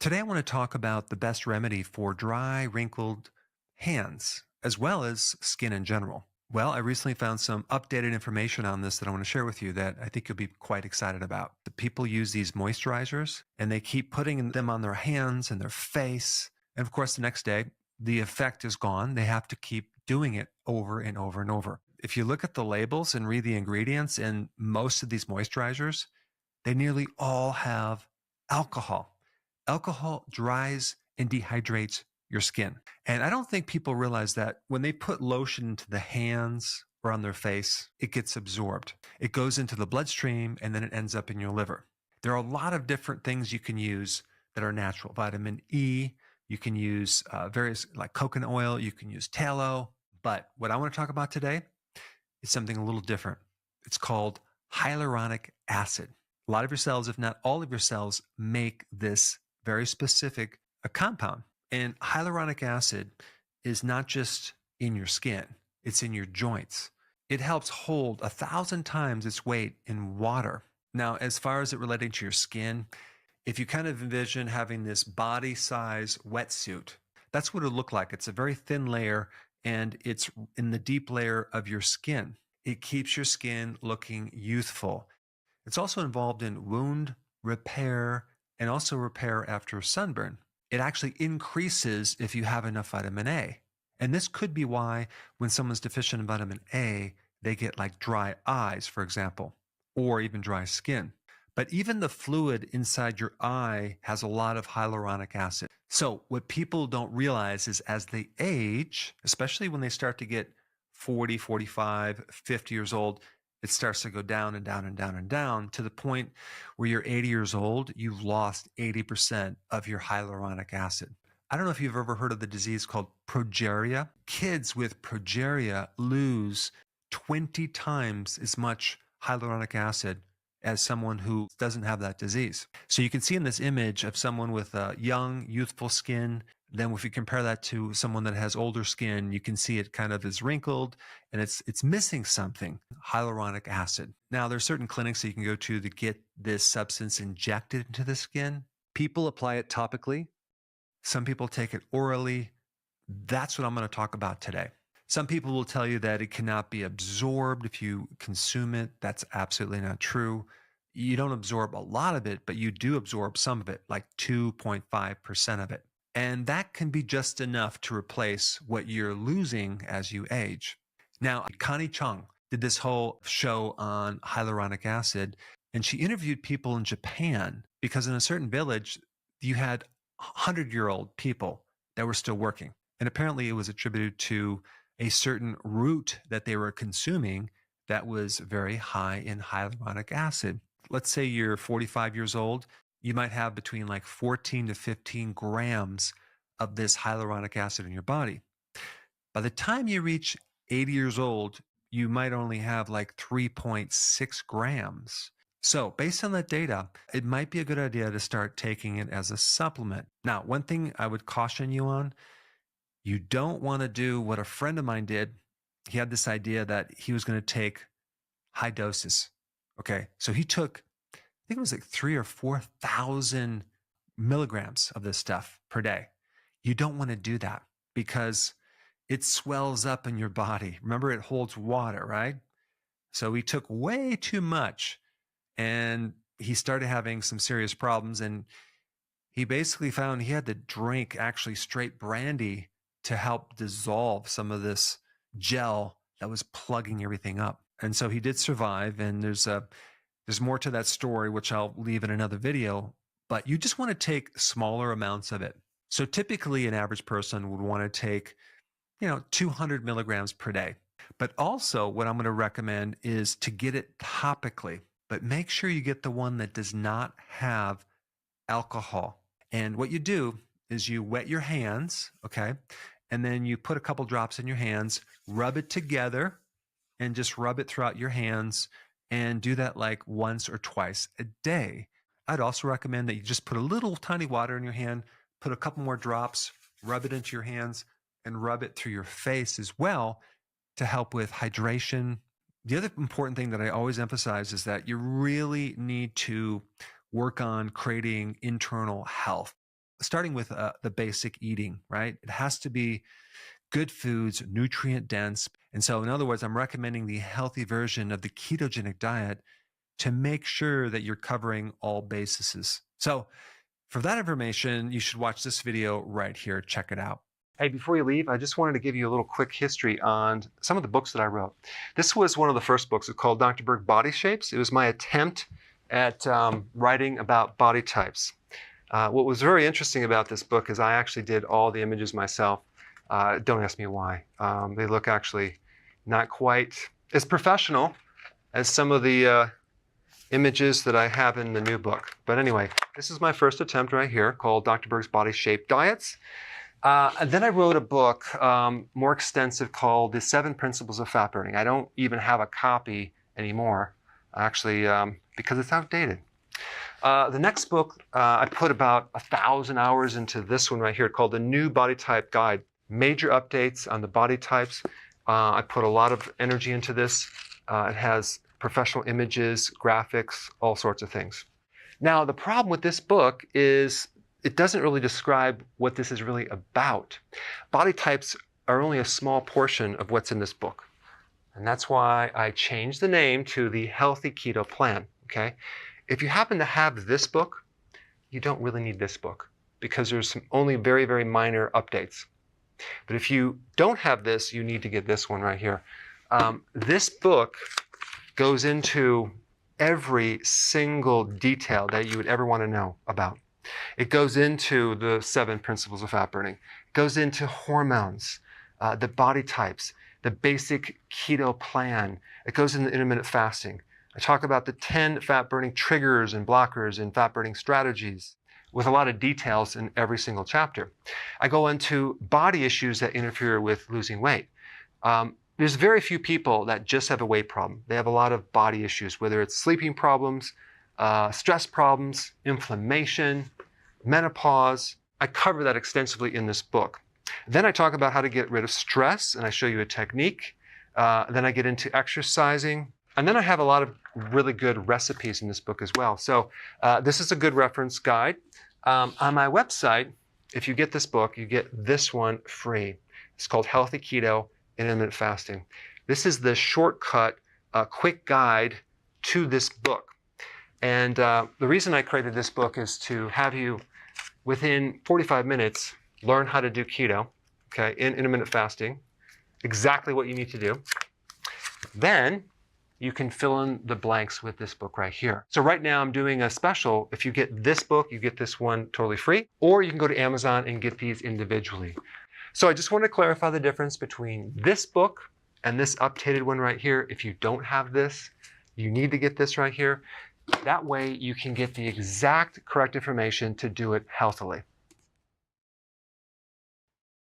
Today, I want to talk about the best remedy for dry, wrinkled hands, as well as skin in general. Well, I recently found some updated information on this that I want to share with you that I think you'll be quite excited about. The people use these moisturizers and they keep putting them on their hands and their face. And of course, the next day, the effect is gone. They have to keep doing it over and over and over. If you look at the labels and read the ingredients in most of these moisturizers, they nearly all have alcohol. Alcohol dries and dehydrates your skin. And I don't think people realize that when they put lotion into the hands or on their face, it gets absorbed. It goes into the bloodstream and then it ends up in your liver. There are a lot of different things you can use that are natural. Vitamin E, you can use various like coconut oil, you can use tallow. But what I want to talk about today is something a little different. It's called hyaluronic acid. A lot of your cells, if not all of your cells, make this very specific compound. And hyaluronic acid is not just in your skin, it's in your joints. It helps hold 1,000 times its weight in water. Now, as far as it relating to your skin, if you kind of envision having this body size wetsuit, that's what it'll look like. It's a very thin layer and it's in the deep layer of your skin. It keeps your skin looking youthful. It's also involved in wound repair and also repair after sunburn. It actually increases if you have enough vitamin A. And this could be why when someone's deficient in vitamin A, they get like dry eyes, for example, or even dry skin. But even the fluid inside your eye has a lot of hyaluronic acid. So what people don't realize is as they age, especially when they start to get 40, 45, 50 years old, it starts to go down and down and down and down to the point where you're 80 years old, you've lost 80% of your hyaluronic acid. I don't know if you've ever heard of the disease called progeria. Kids with progeria lose 20 times as much hyaluronic acid as someone who doesn't have that disease. So you can see in this image of someone with a young, youthful skin. Then if you compare that to someone that has older skin, you can see it kind of is wrinkled and it's missing something, hyaluronic acid. Now, there's certain clinics that you can go to get this substance injected into the skin. People apply it topically. Some people take it orally. That's what I'm going to talk about today. Some people will tell you that it cannot be absorbed if you consume it. That's absolutely not true. You don't absorb a lot of it, but you do absorb some of it, like 2.5% of it. And that can be just enough to replace what you're losing as you age. Now, Connie Chung did this whole show on hyaluronic acid, and she interviewed people in Japan because in a certain village, you had 100-year-old people that were still working. And apparently it was attributed to a certain root that they were consuming that was very high in hyaluronic acid. Let's say you're 45 years old. You might have between like 14 to 15 grams of this hyaluronic acid in your body. By the time you reach 80 years old, you might only have like 3.6 grams. So based on that data, it might be a good idea to start taking it as a supplement. Now, one thing I would caution you on, you don't want to do what a friend of mine did. He had this idea that he was going to take high doses. Okay, so he took, I think it was like 3,000 or 4,000 milligrams of this stuff per day. You don't want to do that because it swells up in your body. Remember, it holds water, right? So he took way too much and he started having some serious problems. And he basically found he had to drink actually straight brandy to help dissolve some of this gel that was plugging everything up. And so he did survive. And there's more to that story, which I'll leave in another video, but you just want to take smaller amounts of it. So typically an average person would want to take, 200 milligrams per day. But also what I'm going to recommend is to get it topically, but make sure you get the one that does not have alcohol. And what you do is you wet your hands, okay? And then you put a couple drops in your hands, rub it together, and just rub it throughout your hands and do that like once or twice a day. I'd also recommend that you just put a little tiny water in your hand, put a couple more drops, rub it into your hands, and rub it through your face as well to help with hydration. The other important thing that I always emphasize is that you really need to work on creating internal health. starting with the basic eating, right? It has to be good foods, nutrient dense. And so in other words, I'm recommending the healthy version of the ketogenic diet to make sure that you're covering all bases. So for that information, you should watch this video right here. Check it out. Hey, before you leave, I just wanted to give you a little quick history on some of the books that I wrote. This was one of the first books. It's called Dr. Berg Body Shapes. It was my attempt at writing about body types. What was very interesting about this book is I actually did all the images myself. Don't ask me why. They look actually not quite as professional as some of the images that I have in the new book. But anyway, this is my first attempt right here called Dr. Berg's Body Shape Diets. And then I wrote a book more extensive called The 7 Principles of Fat Burning. I don't even have a copy anymore, actually, because it's outdated. The next book, I put about 1,000 hours into this one right here called The New Body Type Guide. Major updates on the body types. I put a lot of energy into this. It has professional images, graphics, all sorts of things. Now, the problem with this book is it doesn't really describe what this is really about. Body types are only a small portion of what's in this book. And that's why I changed the name to the Healthy Keto Plan, okay? If you happen to have this book, you don't really need this book because there's only very, very minor updates. But if you don't have this, you need to get this one right here. This book goes into every single detail that you would ever want to know about. It goes into the 7 principles of fat burning. It goes into hormones, the body types, the basic keto plan. It goes into intermittent fasting. I talk about the 10 fat burning triggers and blockers and fat burning strategies with a lot of details in every single chapter. I go into body issues that interfere with losing weight. There's very few people that just have a weight problem. They have a lot of body issues, whether it's sleeping problems, stress problems, inflammation, menopause. I cover that extensively in this book. Then I talk about how to get rid of stress, and I show you a technique. Then I get into exercising. And then I have a lot of really good recipes in this book as well. So this is a good reference guide. On my website, if you get this book, you get this one free. It's called Healthy Keto Intermittent Fasting. This is the shortcut, quick guide to this book. And the reason I created this book is to have you, within 45 minutes, learn how to do keto, okay, in intermittent fasting, exactly what you need to do. Then you can fill in the blanks with this book right here. So right now I'm doing a special. If you get this book, you get this one totally free, or you can go to Amazon and get these individually. So I just want to clarify the difference between this book and this updated one right here. If you don't have this, you need to get this right here. That way you can get the exact correct information to do it healthily.